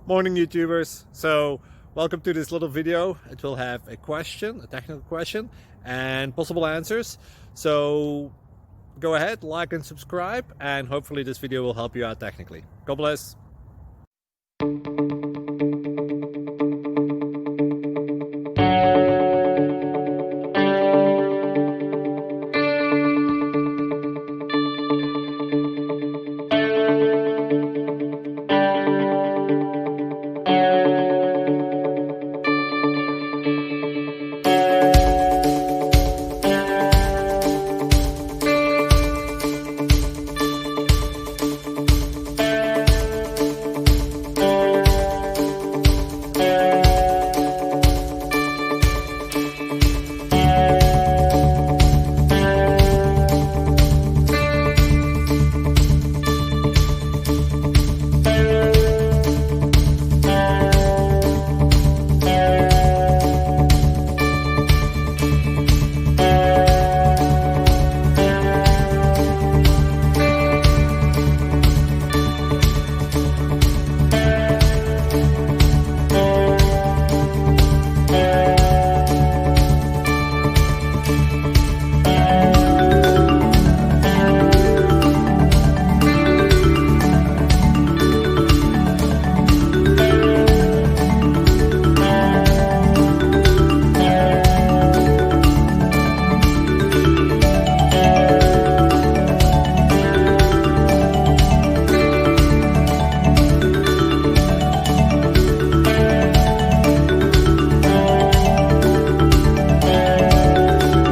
Morning YouTubers. So welcome to this little video. It will have a question, a technical question, and possible answers. So go ahead, like and subscribe, and hopefully this video will help you out technically. God bless.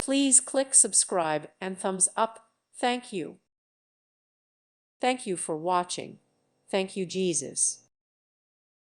Please click subscribe and thumbs up. Thank you. Thank you for watching. Thank you, Jesus.